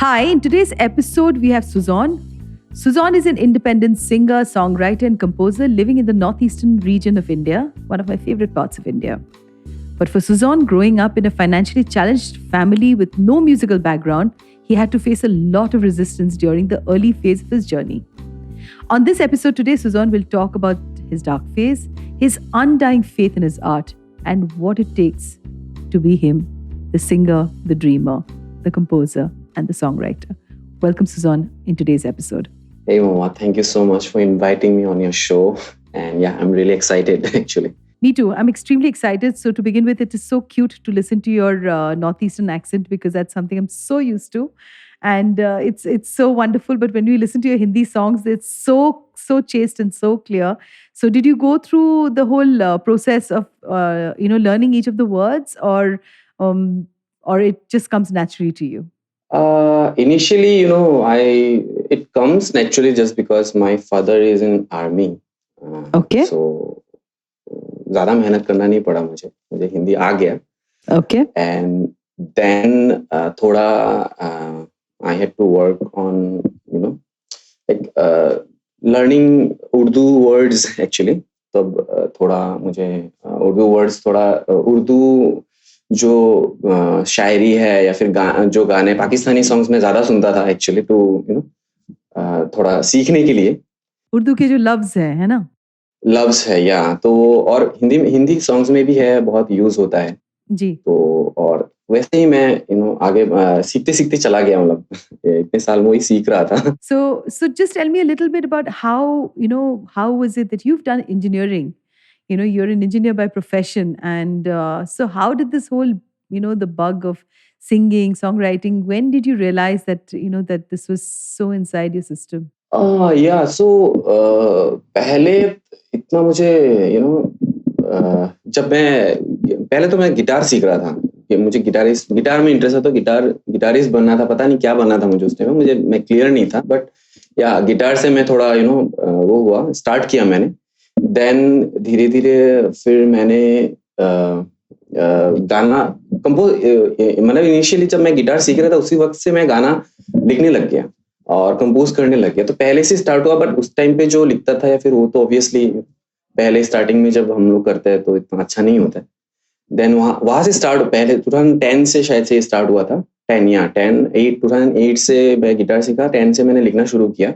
Hi, in today's episode, we have Suzonn. Suzonn is an independent singer, songwriter, and composer living in the northeastern region of India, one of my favorite parts of India. But for Suzonn, growing up in a financially challenged family with no musical background, he had to face a lot of resistance during the early phase of his journey. On this episode today, Suzonn will talk about his dark phase, his undying faith in his art, and what it takes to be him, the singer, the dreamer, the composer, and the songwriter. Welcome, Suzonn, in today's episode. Hey, Mohua, thank you so much for inviting me on your show. And yeah, I'm really excited, actually. Me too. I'm extremely excited. So to begin with, it is so cute to listen to your Northeastern accent because that's something I'm so used to. And it's so wonderful. But when we listen to your Hindi songs, it's so chaste and so clear. So did you go through the whole process of learning each of the words, or it just comes naturally to you? Initially, it comes naturally just because my father is in army. Okay. So ज़्यादा मेहनत करना नहीं पड़ा मुझे हिंदी आ गया. Okay. And then थोड़ा I had to work on learning Urdu words actually. तब थोड़ा मुझे उर्दू वर्ड्स थोड़ा उर्दू जो शायरी है या फिर जो गाने पाकिस्तानी सॉन्ग्स में ज्यादा सुनता था एक्चुअली तो थोड़ा सीखने के लिए. उर्दू के जो लफ्ज है ना, लफ्ज है या तो और हिंदी सॉन्ग्स में भी है, बहुत यूज होता है जी. तो और वैसे ही मैं आगे सीखते सीखते चला गया, मतलब इतने साल में वही सीख रहा था. So just tell me a little bit about how was it that you've done engineering? You're an engineer by profession, and so how did this whole the bug of singing, songwriting, when did you realize that that this was so inside your system? So पहले इतना मुझे जब मैं पहले तो मैं guitar सीख रहा था कि मुझे गिटार में इंटरेस्ट था, तो गिटारिस्ट बनना था. पता नहीं क्या बनना था मुझे उस टाइम में, मैं क्लियर नहीं था. बट या गिटार से मैं थोड़ा वो हुआ, स्टार्ट किया मैंने. देन धीरे धीरे फिर मैंने गाना कंपोज, मतलब इनिशियली जब मैं गिटार सीख रहा था उसी वक्त से मैं गाना लिखने लग गया और कंपोज करने लग गया. तो पहले से स्टार्ट हुआ, बट उस टाइम पे जो लिखता था या फिर वो तो ऑब्वियसली पहले स्टार्टिंग में जब हम लोग करते हैं तो इतना अच्छा नहीं होता है. देन वहां से स्टार्ट, पहले 2010 से शायद से स्टार्ट हुआ था. 2008 से मैं गिटार सीखा, 10 से मैंने लिखना शुरू किया.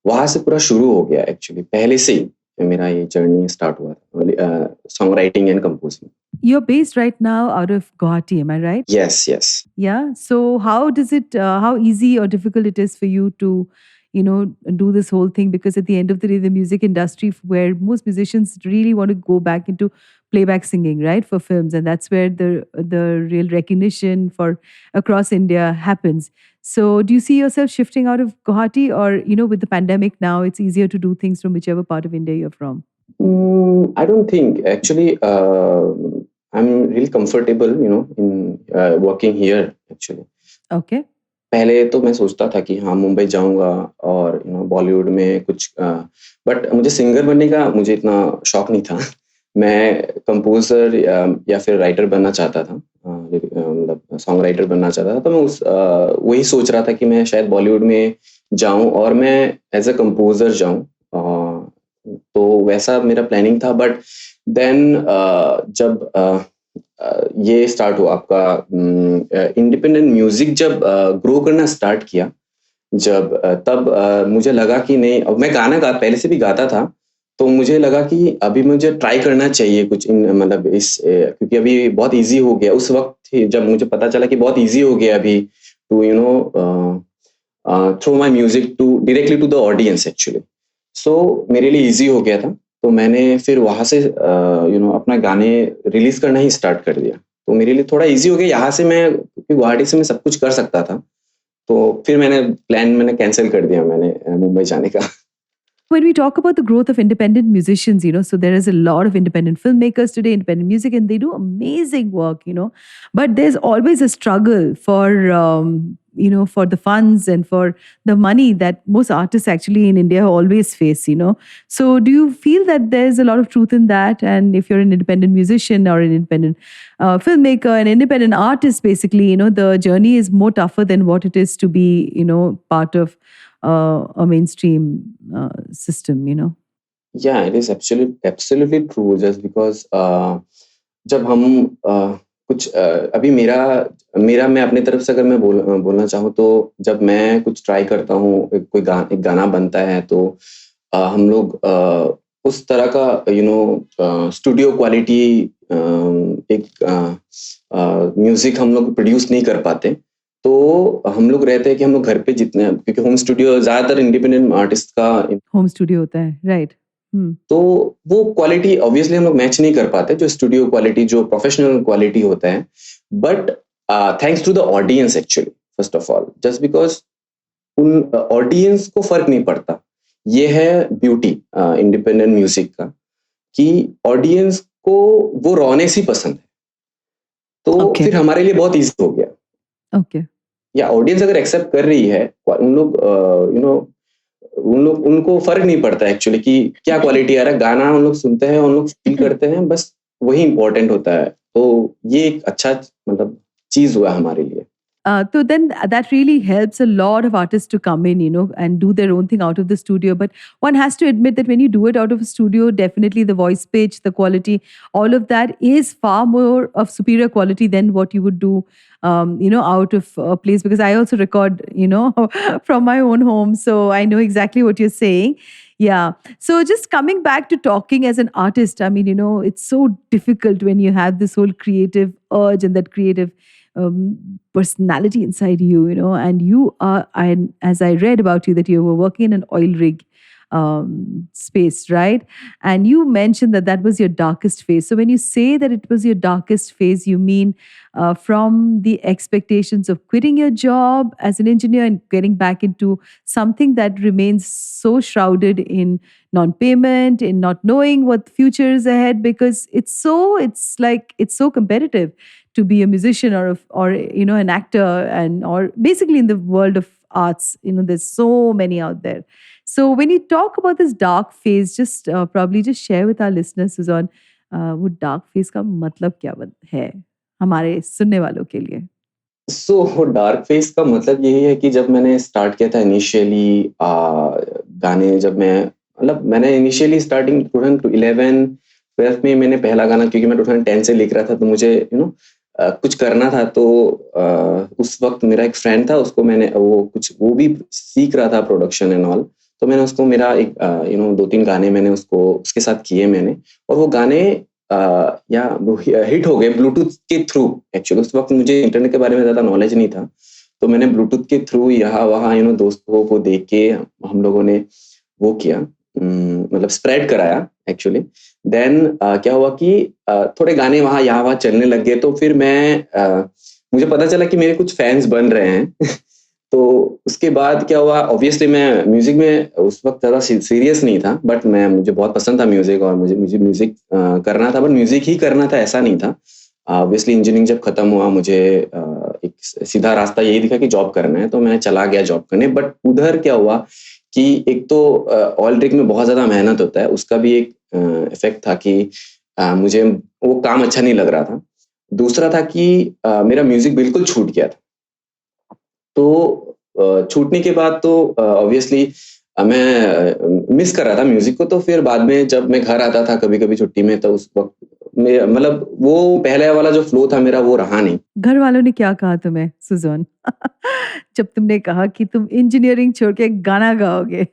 वहां से पूरा शुरू हो गया एक्चुअली, पहले से ही मेरा ये जर्नी स्टार्ट हुआ था, song writing and composing. You're based right now out of Guwahati, am I right? Yes. Yeah. So how easy or difficult it is for you to, do this whole thing? Because at the end of the day, the music industry, where most musicians really want to go back into playback singing, right, for films, and that's where the real recognition for across India happens. So do you see yourself shifting out of Guwahati, or with the pandemic now, it's easier to do things from whichever part of India you're from? I don't think actually. I'm really comfortable, in working here actually. Okay. पहले तो मैं सोचता था कि हाँ मुंबई जाऊंगा और बॉलीवुड में कुछ, बट मुझे सिंगर बनने का मुझे इतना शौक नहीं था. मैं कंपोजर या फिर राइटर बनना चाहता था, मतलब सॉन्ग राइटर बनना चाहता था. तो मैं वही सोच रहा था कि मैं शायद बॉलीवुड में जाऊं और मैं एज अ कंपोजर जाऊं. तो वैसा मेरा प्लानिंग था. बट देन जब ये स्टार्ट हुआ आपका इंडिपेंडेंट म्यूजिक, जब ग्रो करना स्टार्ट किया, जब तब मुझे लगा कि नहीं, अब मैं पहले से भी गाता था, तो मुझे लगा कि अभी मुझे ट्राई करना चाहिए कुछ, मतलब क्योंकि अभी बहुत इजी हो गया. उस वक्त जब मुझे पता चला कि बहुत इजी हो गया अभी to throw my music to directly to the audience actually. So मेरे लिए इजी हो गया था. तो मैंने फिर वहां से अपना गाने रिलीज करना ही स्टार्ट कर दिया. तो मेरे लिए थोड़ा इजी हो गया. यहाँ से मैं, क्योंकि गुवाहाटी से मैं सब कुछ कर सकता था, तो फिर मैंने कैंसिल कर दिया मैंने मुंबई जाने का. When we talk about the growth of independent musicians, so there is a lot of independent filmmakers today, independent music, and they do amazing work, but there's always a struggle for, for the funds and for the money that most artists actually in India always face. So do you feel that there's a lot of truth in that? And if you're an independent musician or an independent filmmaker, an independent artist, basically, the journey is more tougher than what it is to be, part of a mainstream system. Yeah, it is absolutely true. Just because जब हम कुछ अभी मेरा मेरा मैं अपनी तरफ से अगर मैं बोलना चाहूँ तो जब मैं कुछ ट्राई करता हूँ, एक गाना बनता है तो हम लोग उस तरह का स्टूडियो क्वालिटी एक म्यूजिक हम लोग प्रोड्यूस नहीं कर पाते। तो हम लोग रहते हैं कि हम लोग घर पे जितने, क्योंकि होम स्टूडियो ज्यादातर इंडिपेंडेंट आर्टिस्ट का होम स्टूडियो होता है, राइट। तो वो क्वालिटी ऑब्वियसली हम लोग मैच नहीं कर पाते, जो स्टूडियो क्वालिटी, जो प्रोफेशनल क्वालिटी होता है। But thanks to the audience actually, first of all, just because उन ऑडियंस को फर्क नहीं पड़ता। ये है ब्यूटी इंडिपेंडेंट म्यूजिक का, कि ऑडियंस को वो रॉनेस ही पसंद है। तो फिर हमारे लिए बहुत ईजी हो गया। ओके, या ऑडियंस अगर एक्सेप्ट कर रही है, उन लोग उनको फर्क नहीं पड़ता एक्चुअली कि क्या क्वालिटी आ रहा है, गाना उन लोग सुनते हैं, उन लोग फील करते हैं, बस वही इंपॉर्टेंट होता है। तो ये एक अच्छा मतलब चीज हुआ हमारे लिए। So then that really helps a lot of artists to come in, and do their own thing out of the studio. But one has to admit that when you do it out of a studio, definitely the voice pitch, the quality, all of that is far more of superior quality than what you would do, out of a place. Because I also record, from my own home. So I know exactly what you're saying. Yeah. So just coming back to talking as an artist, I mean, it's so difficult when you have this whole creative urge and that creative personality inside you, and you are, and as I read about you, that you were working in an oil rig space, right? And you mentioned that that was your darkest phase. So when you say that it was your darkest phase, you mean from the expectations of quitting your job as an engineer and getting back into something that remains so shrouded in non-payment, in not knowing what the future is ahead, because it's so competitive to be a musician or an actor, and or basically in the world of arts, there's so many out there. So when you talk about this dark phase, just probably just share with our listeners, Suzonn, वो dark phase का मतलब क्या है हमारे सुनने वालों के लिए? सो डार्क फेस का मतलब यही है कि जब मैंने स्टार्ट किया था इनिशियली गाने, जब मैंने इनिशियली स्टार्टिंग 2011-12 में मैंने पहला गाना, क्योंकि मैं 2010 से लिख रहा था, तो मुझे कुछ करना था। तो उस वक्त मेरा एक फ्रेंड था, उसको मैंने वो भी सीख रहा था प्रोडक्शन एंड ऑल, तो मैंने उसको मेरा एक 2-3 गाने मैंने उसके साथ किए मैंने, और वो गाने हिट हो गए ब्लूटूथ के थ्रू। एक्चुअली उस वक्त मुझे इंटरनेट के बारे में ज्यादा नॉलेज नहीं था, तो मैंने ब्लूटूथ के थ्रू यहाँ वहाँ दोस्तों को देख के हम लोगों ने वो किया, मतलब स्प्रेड कराया एक्चुअली। देन क्या हुआ कि थोड़े गाने वहाँ यहाँ चलने लग गए, तो फिर मुझे पता चला कि मेरे कुछ फैंस बन रहे हैं। तो उसके बाद क्या हुआ, ऑब्वियसली मैं म्यूजिक में उस वक्त ज्यादा सीरियस नहीं था, बट मुझे बहुत पसंद था म्यूजिक, और मुझे म्यूजिक करना था, बट म्यूजिक ही करना था ऐसा नहीं था। ऑब्वियसली इंजीनियरिंग जब खत्म हुआ, मुझे एक सीधा रास्ता यही दिखा कि जॉब करना है, तो मैं चला गया जॉब करने। बट उधर क्या हुआ कि एक तो ऑयल रिग में बहुत ज्यादा मेहनत होता है, उसका भी एक इफेक्ट था कि मुझे वो काम अच्छा नहीं लग रहा था। दूसरा था कि मेरा म्यूजिक बिल्कुल छूट गया था। तो छूटने के बाद तो ऑब्वियसली मैं मिस कर रहा था म्यूजिक को। तो फिर बाद में जब मैं घर आता था कभी कभी छुट्टी में, तो उस वक्त मतलब वो पहले वाला जो फ्लो था मेरा, वो रहा नहीं। घर वालों ने क्या कहा तुम्हें, सुजॉन? जब तुमने कहा कि तुम इंजीनियरिंग छोड़ के गाना गाओगे,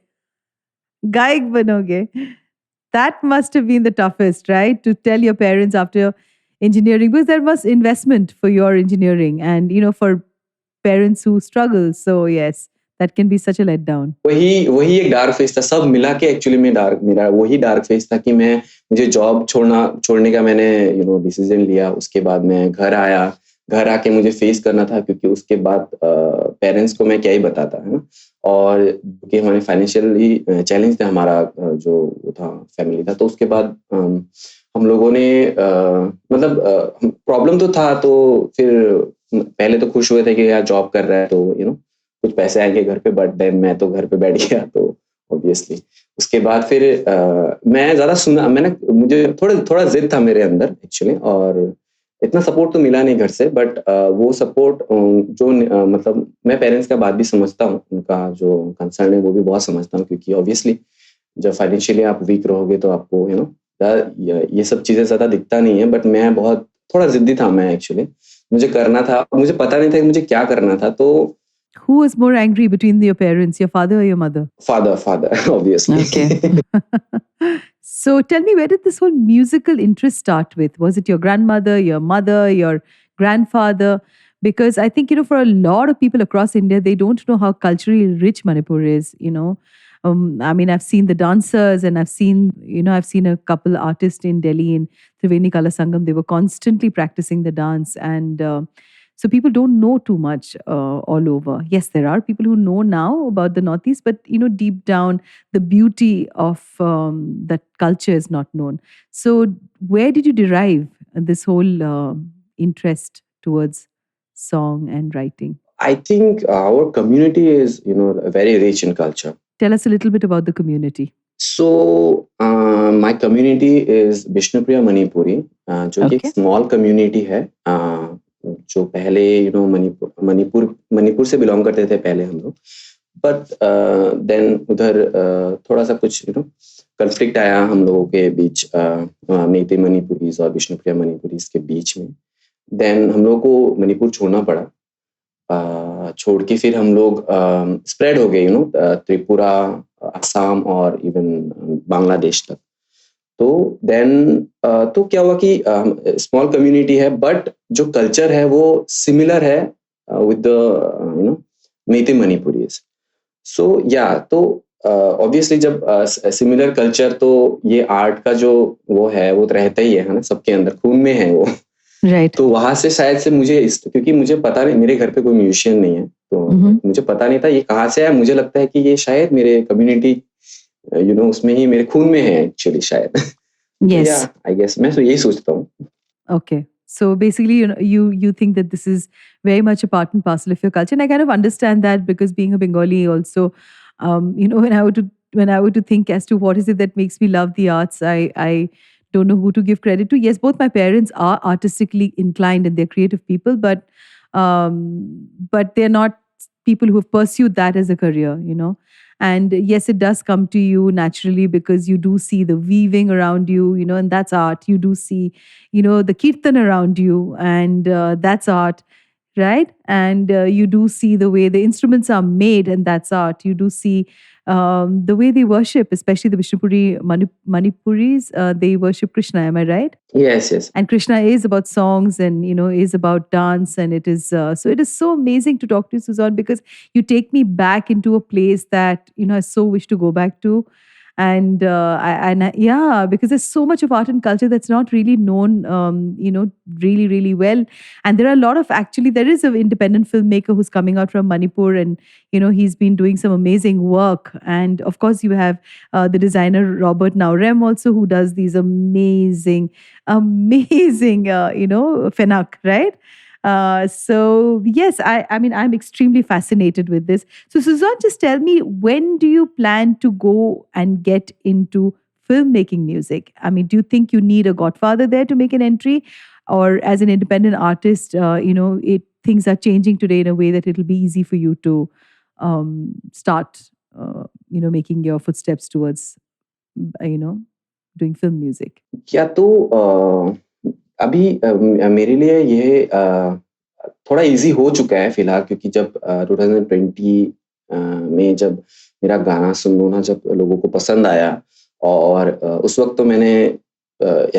गायक बनोगे, that must have been the toughest, right? To tell your parents after engineering, because there was investment for your engineering, and for parents who struggle. So yes, that can be such a letdown. वही एक dark phase था, सब मिला के actually मेरा वही dark phase था कि मुझे जॉब छोड़ने का मैंने डिसीजन लिया। उसके बाद मैं घर आया, घर आके मुझे फेस करना था, क्योंकि उसके बाद पेरेंट्स को मैं क्या ही बताता, है ना। और क्योंकि हमारे फाइनेंशियली चैलेंज था, हमारा जो था फैमिली था। तो उसके बाद हम लोगों ने मतलब प्रॉब्लम तो था, तो फिर पहले तो खुश हुए थे कि यार जॉब कर रहा है तो कुछ पैसे आएंगे घर पे, बट देन मैं तो घर पे बैठ गया तो ऑब्वियसली उसके बाद फिर मैं ज़्यादा सुना, मुझे थोड़ा ज़िद था मेरे अंदर एक्चुअली, और इतना सपोर्ट तो मिला नहीं घर से, बट वो सपोर्ट मतलब मैं पेरेंट्स का बात भी समझता हूँ, उनका जो कंसर्न है वो भी बहुत समझता हूँ, क्योंकि ऑब्वियसली जब फाइनेंशियली आप वीक रहोगे तो आपको ये सब चीज़ें ज़्यादा दिखता नहीं है, बट मैं बहुत थोड़ा ज़िद्दी था मैं एक्चुअली, मुझे करना था, मुझे पता नहीं था कि मुझे क्या करना था, तो Who was more angry between your parents, your father or your mother? Father obviously. Okay. So tell me, where did this whole musical interest start with? Was it your grandmother, your mother, your grandfather? Because I think, for a lot of people across India, they don't know how culturally rich Manipur is. I mean, I've seen the dancers and I've seen a couple artists in Delhi in Triveni Kala Sangam. They were constantly practicing the dance. And so people don't know too much all over. Yes, there are people who know now about the Northeast, but deep down, the beauty of that culture is not known. So, where did you derive this whole interest towards song and writing? I think our community is, very rich in culture. Tell us a little bit about the community. So, my community is Vishnupriya Manipuri, जो कि एक Okay. Small community है, जो पहले मणिपुर से belong करते थे पहले हम लोग, बट देन उधर थोड़ा सा कुछ कन्फ्लिक्ट आया हम लोगों के बीच, मेते मणिपुरीज और विष्णुप्रिया मणिपुरीज के बीच में, देन हम लोग को मणिपुर छोड़ना पड़ा, छोड़ के फिर हम लोग स्प्रेड हो गए त्रिपुरा, असम और इवन बांग्लादेश तक। तो देन तो क्या हुआ कि स्मॉल कम्युनिटी है, बट जो कल्चर है वो सिमिलर है विद द मेते मणिपुरीज। सो या तो ऑब्वियसली जब सिमिलर कल्चर, तो ये आर्ट का जो वो है वो तो रहता ही है ना, सबके अंदर खून में है वो। Right. तो वहां से शायद से क्योंकि मुझे पता नहीं, मेरे घर पे कोई म्यूजिशियन नहीं है, तो मुझे पता नहीं था ये कहाँ से है। मुझे लगता है कि ये शायद मेरे कम्युनिटी उसमें ही मेरे खून में है एक्चुअली शायद। Yes. या आई गेस मैं तो यही सोचता हूँ। Okay. So basically, you think that this is very much a part and parcel of your culture, and I kind of understand that because being a Bengali, also, when I were to think as to what is it that makes me love the arts, I don't know who to give credit to. Yes, both my parents are artistically inclined and they're creative people, but they're not people who have pursued that as a career. And yes, it does come to you naturally because you do see the weaving around you, and that's art. You do see, the kirtan around you, and that's art, right? And you do see the way the instruments are made, and that's art. You do see the way they worship, especially the Manipuris, they worship Krishna. Am I right? Yes, yes. And Krishna is about songs and is about dance, and it is so it is so amazing to talk to you, Suzonn, because you take me back into a place that I so wish to go back to. And yeah, because there's so much of art and culture that's not really known really, really well. And there are a lot of, actually, there is an independent filmmaker who's coming out from Manipur, and he's been doing some amazing work. And of course you have the designer Robert Naurem also, who does these amazing Fenak, right? So yes, I mean, I'm extremely fascinated with this. So Suzonn, just tell me, when do you plan to go and get into filmmaking music? I mean, do you think you need a godfather there to make an entry? Or as an independent artist, things are changing today in a way that it'll be easy for you to start, making your footsteps towards, doing film music? क्या तो अभी मेरे लिए ये थोड़ा easy हो चुका है फिलहाल, क्योंकि जब 2020 में जब मेरा गाना सुन लो ना, जब लोगों को पसंद आया, और उस वक्त तो मैंने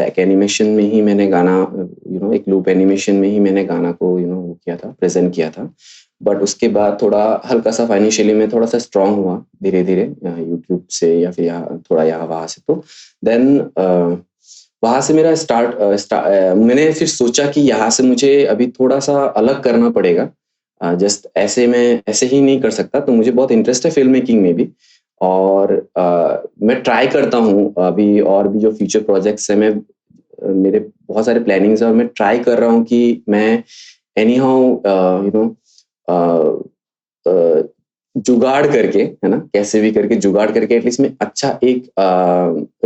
एक एनिमेशन में ही मैंने गाना, एक लूप एनिमेशन में ही मैंने गाना को वो किया था, प्रेजेंट किया था। बट उसके बाद थोड़ा हल्का सा फाइनेंशियली में थोड़ा सा स्ट्रांग हुआ धीरे धीरे, यूट्यूब से या फिर थोड़ा यहाँ वहाँ से। तो देन वहां से मेरा मैंने फिर सोचा कि यहाँ से मुझे अभी थोड़ा सा अलग करना पड़ेगा, जस्ट ऐसे ही नहीं कर सकता। तो मुझे बहुत इंटरेस्ट है फिल्म मेकिंग में भी, और मैं ट्राई करता हूँ अभी, और भी जो फ्यूचर प्रोजेक्ट्स है मैं मेरे बहुत सारे प्लानिंग्स हैं और मैं ट्राई कर रहा हूँ कि मैं एनी हाउ जुगाड़ करके, है ना, कैसे भी करके जुगाड़ करके एटलीस्ट मैं अच्छा एक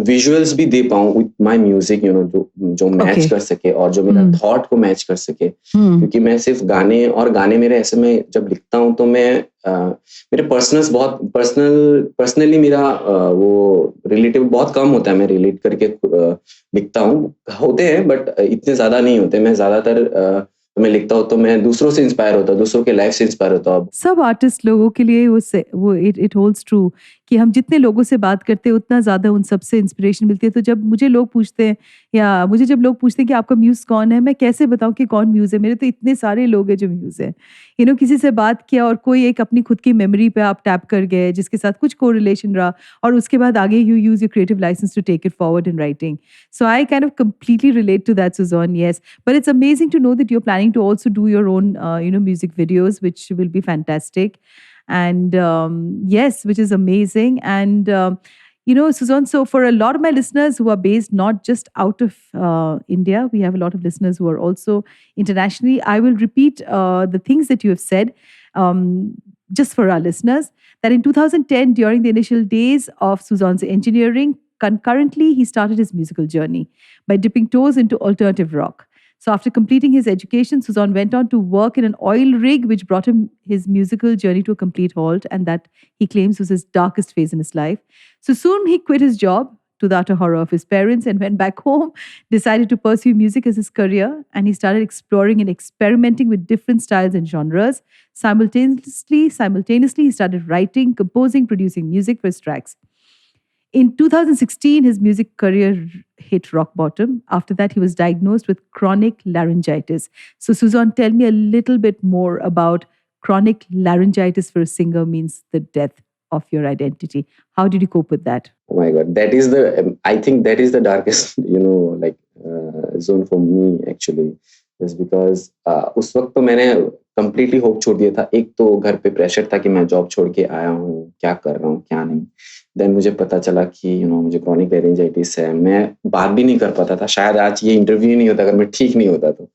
विजुअल्स भी दे पाऊँ विथ माय म्यूजिक, जो मैच Okay. कर सके और जो मेरा थॉट को मैच कर सके। क्योंकि मैं सिर्फ गाने मेरे ऐसे में जब लिखता हूँ तो मैं मेरे पर्सनली मेरा वो रिलेटिव बहुत कम होता है, मैं रिलेट करके लिखता हूँ, होते हैं बट इतने ज्यादा नहीं होते। मैं ज्यादातर मैं लिखता हूँ तो मैं दूसरों से इंस्पायर होता हूँ, दूसरों के लाइफ से इंस्पायर होता हूँ। सब आर्टिस्ट लोगों के लिए वो इट होल्ड्स ट्रू कि हम जितने लोगों से बात करते हैं उतना ज़्यादा उन सबसे इंस्पिरेशन मिलती है। तो जब मुझे लोग पूछते हैं या मुझे जब लोग पूछते हैं कि आपका म्यूज़ कौन है, मैं कैसे बताऊं कि कौन म्यूज़ है? मेरे तो इतने सारे लोग हैं जो म्यूज़ है। किसी से बात किया और कोई एक अपनी खुद की मेमोरी पे आप टैप कर गए जिसके साथ कुछ कोरिलेशन रहा और उसके बाद आगे you use your creative licence to take it forward in writing. So I kind of completely relate to that, Suzonn. Yes, but it's amazing to know that you're planning to also do your own, music videos, which will be fantastic. And yes, which is amazing. And Suzonn, so for a lot of my listeners who are based not just out of India, we have a lot of listeners who are also internationally. I will repeat the things that you have said, just for our listeners, that in 2010, during the initial days of Suzonn's engineering, concurrently, he started his musical journey by dipping toes into alternative rock. So, after completing his education, Suzonn went on to work in an oil rig, which brought him his musical journey to a complete halt, and that he claims was his darkest phase in his life. So, soon he quit his job, to the utter horror of his parents, and went back home, decided to pursue music as his career, and he started exploring and experimenting with different styles and genres. Simultaneously, he started writing, composing, producing music for his tracks. In 2016, his music career hit rock bottom. After that, he was diagnosed with chronic laryngitis. So, Suzonn, tell me a little bit more about chronic laryngitis for a singer means the death of your identity. How did you cope with that? Oh my God, I think that is the darkest, zone for me actually, is because उस वक्त तो मैंने completely hope छोड़ दिया था। एक तो घर पे प्रेशर था कि मैं जॉब छोड़ के आया हूँ, क्या कर रहा हूँ, क्या नहीं। देन मुझे पता चला कि मुझे क्रॉनिक लेरिंजाइटिस है। मैं बात भी नहीं कर पाता था। शायद आज ये इंटरव्यू नहीं होता अगर मैं ठीक नहीं होता तो।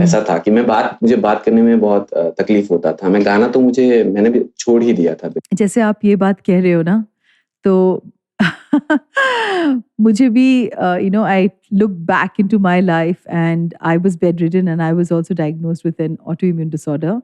ऐसा था कि मुझे बात करने में बहुत तकलीफ होता था। मैं गाना तो मैंने भी छोड़ ही दिया था। जैसे आप ये बात कह रहे हो ना, तो मुझे भी I look back into my life and I was bedridden and I was also diagnosed with an autoimmune disorder.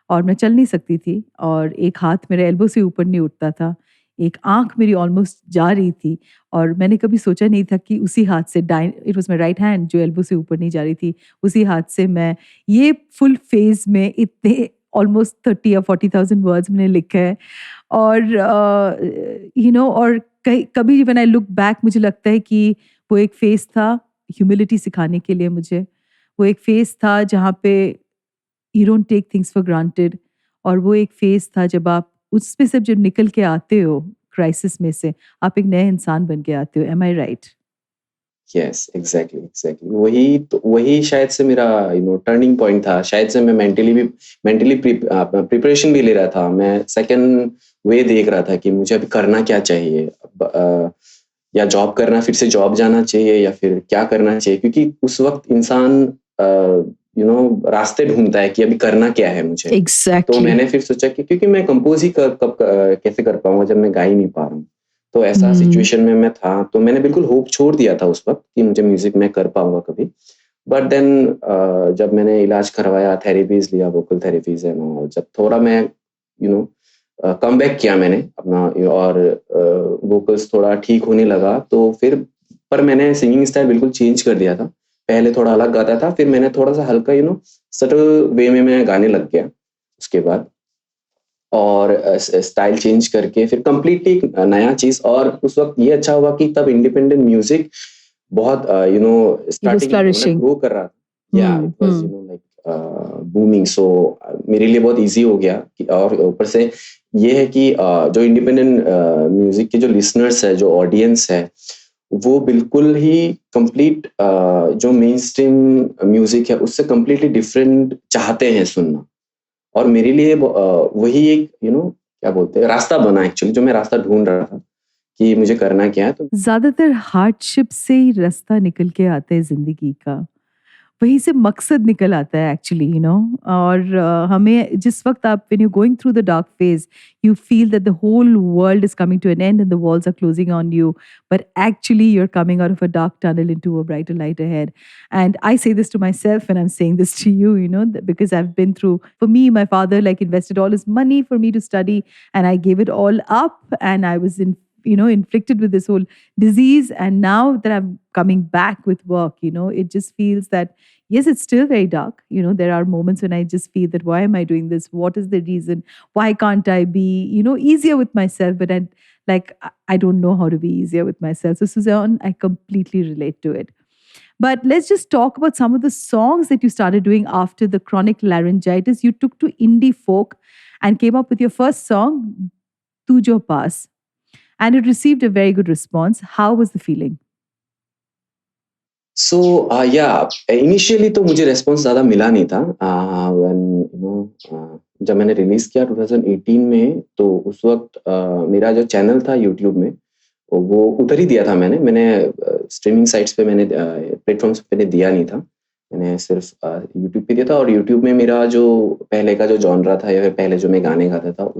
और मैं चल नहीं सकती थी और एक हाथ मेरे एल्बो से ऊपर नहीं उठता था, एक आंख मेरी ऑलमोस्ट जा रही थी और मैंने कभी सोचा नहीं था कि उसी हाथ से it was my right hand जो एल्बो से ऊपर नहीं जा रही थी, उसी हाथ से मैं ये फुल फेज में इतने ऑलमोस्ट 30 या 40,000 वर्ड्स मैंने लिखे हैं। और और कभी व्हेन आई लुक बैक मुझे लगता है कि वो एक फेज था ह्यूमिलिटी सिखाने के लिए मुझे। वो एक फेज था जहाँ पे you don't take things for granted, और वो एक फेज था जब आप उसमें से जब निकल के आते हो क्राइसिस में से, आप एक नए इंसान बन के आते हो। एम आई राइट? यस, एग्जैक्टली वही शायद से मेरा टर्निंग पॉइंट था। शायद से मैं मेंटली प्रिपरेशन भी ले रहा था। मैं सेकंड वे देख रहा था कि मुझे अभी करना क्या चाहिए, या जॉब करना, फिर से जॉब जाना चाहिए या फिर क्या करना चाहिए, क्योंकि उस वक्त इंसान रास्ते ढूंढता है कि अभी करना क्या है मुझे। Exactly. तो मैंने फिर सोचा कि क्योंकि मैं कंपोज ही कैसे कर पाऊंगा जब मैं गा ही नहीं पा रहा हूँ। तो ऐसा सिचुएशन में मैं था, तो मैंने बिल्कुल होप छोड़ दिया था उस वक्त कि मुझे म्यूजिक में कर पाऊंगा कभी। बट देन जब मैंने इलाज करवाया, थेरेपीज लिया, वोकल थेरेपीज है, जब थोड़ा मैं कम बैक किया मैंने अपना और वोकल्स थोड़ा ठीक होने लगा, तो फिर पर मैंने सिंगिंग स्टाइल बिल्कुल चेंज कर दिया था। पहले थोड़ा अलग गाता था, फिर मैंने थोड़ा सा हल्का सटल वे में मैं गाने लग गया उसके बाद, और स्टाइल चेंज करके फिर कंप्लीटली नया चीज। और उस वक्त ये अच्छा हुआ कि तब इंडिपेंडेंट म्यूजिक बहुत स्टार्टिंग ग्रो कर रहा था। या इट वाज लाइक बूमिंग। सो मेरे लिए बहुत इजी हो गया और ऊपर से ये है कि जो इंडिपेंडेंट म्यूजिक के जो लिसनर्स है, जो ऑडियंस है, वो बिल्कुल ही कंप्लीट जो मेन स्ट्रीम म्यूजिक है उससे कंप्लीटली डिफरेंट चाहते हैं सुनना। और मेरे लिए वही एक क्या बोलते हैं रास्ता बना एक्चुअली, जो मैं रास्ता ढूंढ रहा था कि मुझे करना क्या है। तो ज्यादातर हार्डशिप से ही रास्ता निकल के आता है जिंदगी का, वहीं से मकसद निकल आता है एक्चुअली, और हमें जिस वक्त आप when you going through the dark phase, you feel that the whole world is coming to an end and the walls are closing on you, but actually you are coming out of a dark tunnel into a brighter light ahead. And I say this to myself and I'm saying this to you, because I've been through, for me, my father like invested all his money for me to study and I gave it all up and I was inflicted with this whole disease. And now that I'm coming back with work, it just feels that, yes, it's still very dark. There are moments when I just feel that, why am I doing this? What is the reason? Why can't I be, easier with myself? But I don't know how to be easier with myself. So Suzonn, I completely relate to it. But let's just talk about some of the songs that you started doing after the chronic laryngitis. You took to indie folk and came up with your first song, Tujo Paas. And it received a very good response. How was the feeling? सो या initially तो मुझे response ज़्यादा मिला नहीं था when जब मैंने release किया 2018 में, तो उस वक्त मेरा जो चैनल था यूट्यूब में वो उधर ही दिया था। मैंने स्ट्रीमिंग साइट्स पे मैंने प्लेटफॉर्म्स पे दिया नहीं था, मैंने सिर्फ यूट्यूब पे दिया था। और यूट्यूब में मेरा जो पहले का जो जॉनरा था या फिर पहले जो मैं गाने गाता था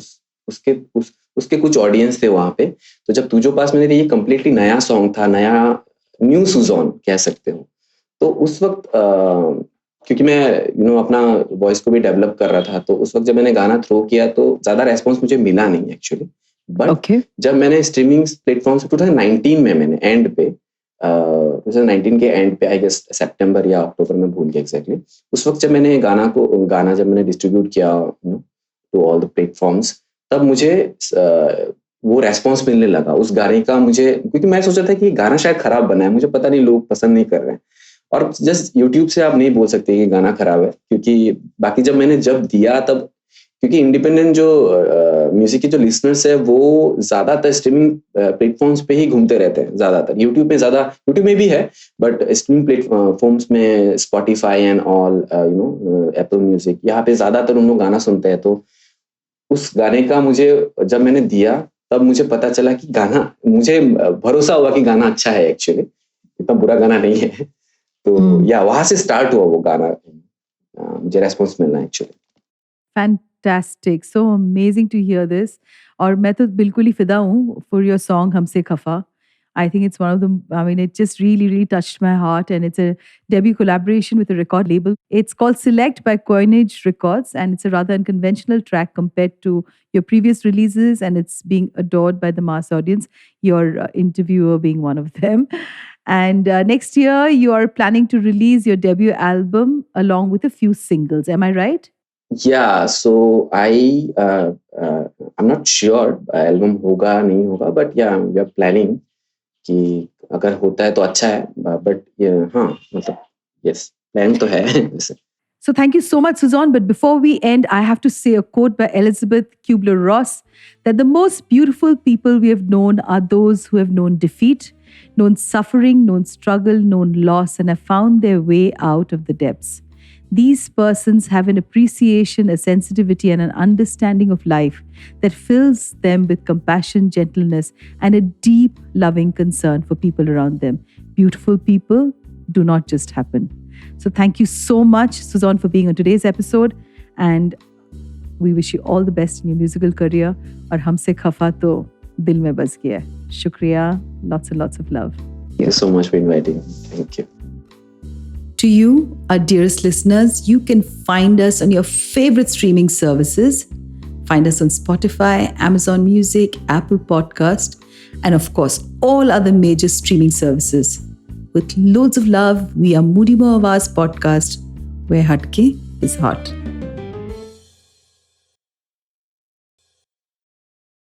उसके कुछ ऑडियंस थे वहाँ पे। तो जब तुझो पास मैंने दिया, ये कम्प्लीटली नया सॉन्ग था, न्यू सुजॉन कह सकते हो। तो उस वक्त क्योंकि मैं अपना वॉइस को भी डेवलप कर रहा था, तो उस वक्त जब मैंने गाना थ्रो किया तो ज्यादा रेस्पॉन्स मुझे मिला नहीं एक्चुअली। बट जब मैंने स्ट्रीमिंग प्लेटफॉर्म से 2019 में मैंने एंड पे 2019 के एंड पे, आई गेस सितंबर या अक्टूबर में, भूल गया एग्जैक्टली, उस वक्त जब मैंने गाना जब मैंने डिस्ट्रीब्यूट किया टू ऑल द प्लेटफॉर्म्स, तब मुझे वो रेस्पॉन्स मिलने लगा उस गाने का मुझे। क्योंकि मैं सोचा था कि गाना शायद खराब बना है, मुझे पता नहीं लोग पसंद नहीं कर रहे हैं। और जस्ट यूट्यूब से आप नहीं बोल सकते कि गाना खराब है, क्योंकि बाकी जब दिया तब, क्योंकि इंडिपेंडेंट जो म्यूजिक के जो लिसनर्स है वो ज्यादातर स्ट्रीमिंग प्लेटफॉर्म्स पे ही घूमते रहते हैं ज्यादातर। यूट्यूब में भी है, बट स्ट्रीमिंग प्लेटफॉर्म्स में Spotify and all Apple music, यहाँ पे ज्यादातर उन लोग गाना सुनते हैं। तो उस गाने का मुझे जब मैंने दिया तब मुझे पता चला कि गाना, मुझे भरोसा हुआ कि गाना अच्छा है, एक्चुअली इतना बुरा गाना नहीं है। तो या वहां से स्टार्ट हुआ वो गाना, मुझे रेस्पॉन्स मिलना actually. Fantastic, so amazing to hear this. और मैं तो बिल्कुल ही फिदा हूँ फॉर योर सॉन्ग हमसे खफा. I think it's one of the, it just really, really touched my heart. And it's a debut collaboration with a record label. It's called Selekt by Koinage Records. And it's a rather unconventional track compared to your previous releases. And it's being adored by the mass audience, your interviewer being one of them. And next year, you are planning to release your debut album along with a few singles. Am I right? Yeah, so I'm not sure album होगा नहीं होगा, but yeah, we are planning कि अगर होता है तो अच्छा है, बट हाँ, मतलब यस, प्लान तो है वैसे. So thank you so much, Suzonn. But before we end, I have to say a quote by Elizabeth Kubler-Ross, that the most beautiful people we have known are those who have known defeat, known suffering, known struggle, known loss, and have found their way out of the depths. These persons have an appreciation, a sensitivity, and an understanding of life that fills them with compassion, gentleness, and a deep, loving concern for people around them. Beautiful people do not just happen. So thank you so much, Suzonn, for being on today's episode. And we wish you all the best in your musical career. और हमसे खफा तो दिल में बस गया. Shukriya. Lots and lots of love. Thank you so much for inviting me. Thank you. To you, our dearest listeners, you can find us on your favorite streaming services. Find us on Spotify, Amazon Music, Apple Podcast, and of course, all other major streaming services. With loads of love, we are Moody Mo Awaz Podcast, where Hatke is hot.